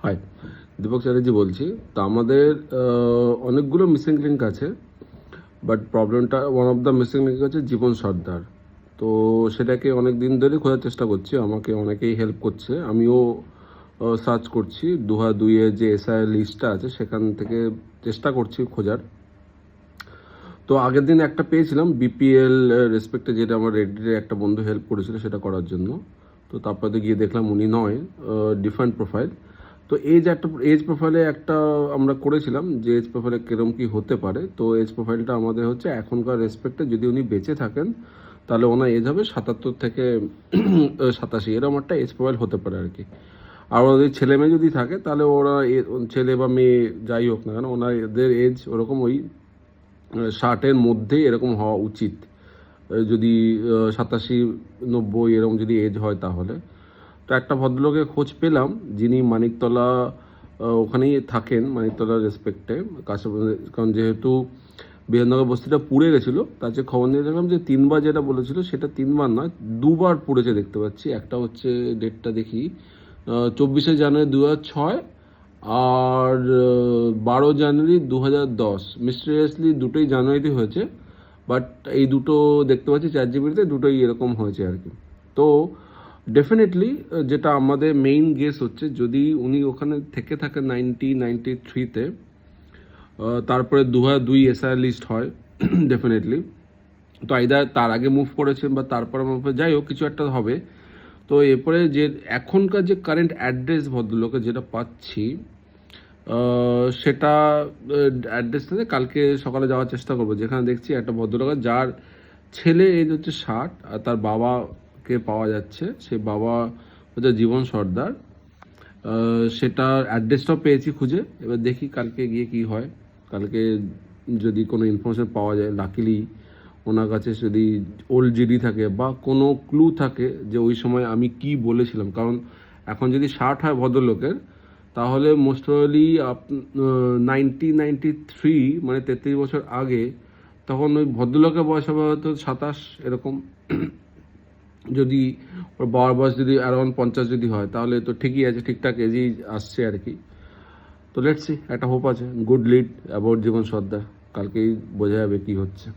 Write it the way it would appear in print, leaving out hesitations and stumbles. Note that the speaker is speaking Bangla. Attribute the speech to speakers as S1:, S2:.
S1: হাই, দীপক চ্যাটার্জি বলছি। তো আমাদের অনেকগুলো মিসিং লিঙ্ক আছে, বাট প্রবলেমটা one of the missing link হচ্ছে জীবন সর্দার। তো সেটাকে অনেক দিন ধরে খোঁজার চেষ্টা করছি, আমাকে অনেকেই হেল্প করছে, আমিও সার্চ করছি। 2002-এর যে এসআইআর লিস্টটা আছে সেখান থেকে চেষ্টা করছি খোঁজার। তো আগের দিন একটা পেয়েছিলাম বিপিএল রেসপেক্টে, যেটা আমার রেডিটে একটা বন্ধু হেল্প করেছিল সেটা করার জন্য। তো তারপরে গিয়ে দেখলাম উনি নয়, ডিফারেন্ট প্রোফাইল। তো এজ প্রোফাইলে একটা আমরা করেছিলাম যে এজ প্রোফাইলে কীরকম কী হতে পারে। তো এজ প্রোফাইলটা আমাদের হচ্ছে এখনকার রেসপেক্টে যদি উনি বেঁচে থাকেন তাহলে ওনার এজ হবে 77 থেকে 87, এরকম একটা এজ প্রোফাইল হতে পারে আর কি। আর ওদের ছেলে মেয়ে যদি থাকে তাহলে ওরা ছেলে বা মেয়ে যাই হোক না কেন ওনাদের এজ ওরকম ওই 60-এর মধ্যেই এরকম হওয়া উচিত। যদি 87-90 এরকম যদি এজ হয় তাহলে। তো একটা ভদ্রলোকের খোঁজ পেলাম যিনি মানিকতলা ওখানেই থাকেন, মানিকতলা রেসপেক্টে কাছে। কারণ যেহেতু বিধাননগর বস্তিটা পুড়ে গেছিলো, তার যে খবর নিয়ে দেখলাম যে 3বার যেটা বলেছিল সেটা 3বার নয়, 2বার পুড়েছে দেখতে পাচ্ছি। একটা হচ্ছে ডেটটা দেখি, 24শে জানুয়ারি 2006 আর 12 জানুয়ারি 2010। মিস্টেরিয়াসলি দুটোই জানুয়ারিতে হয়েছে, বাট এই দুটো দেখতে পাচ্ছি চ্যাটজিপিটিতে দুটোই এরকম হয়েছে আর কি। তো ডেফিনেটলি যেটা আমাদের মেইন গেস হচ্ছে, যদি উনি ওখানে থেকে থাকেন 1993-তে, তারপরে 2002 এসআইআর লিস্ট হয় ডেফিনেটলি। তো আইদার তার আগে মুভ করেছেন বা তারপরে যাই হোক কিছু একটা হবে। তো এরপরে যে এখনকার যে কারেন্ট অ্যাড্রেস ভদ্রলোকের যেটা পাচ্ছি, সেটা অ্যাড্রেসটাতে কালকে সকালে যাওয়ার চেষ্টা করবো, যেখানে দেখছি একটা ভদ্রলোকের যার ছেলে এজ হচ্ছে 60 আর তার বাবাকে পাওয়া যাচ্ছে। সে বাবা হচ্ছে জীবন সর্দার। সেটার অ্যাড্রেসটাও পেয়েছি খুঁজে। এবার দেখি কালকে গিয়ে কি হয়। কালকে যদি কোনো ইনফরমেশন পাওয়া যায়, লাকিলি ওনার কাছে যদি ওল্ড জিডি থাকে বা কোনো ক্লু থাকে যে ওই সময় আমি কি বলেছিলাম। কারণ এখন যদি 60 হয় ভদ্রলোকের, তাহলে মোস্ট প্রবাবলি 1993 মানে 33 বছর আগে, তখন ওই ভদ্রলোকের বয়স হবে হয়তো 27 এরকম। যদি ওর বাবার বয়স যদি অ্যারাউন্ড 50 যদি হয় তাহলে তো ঠিকই আছে, ঠিকঠাক এজেই আসছে আর কি। তো লেটস সি, একটা হোপ আছে, গুড লিড অ্যাবাউট জীবন সর্দার। কালকেই বোঝা যাবে কী হচ্ছে।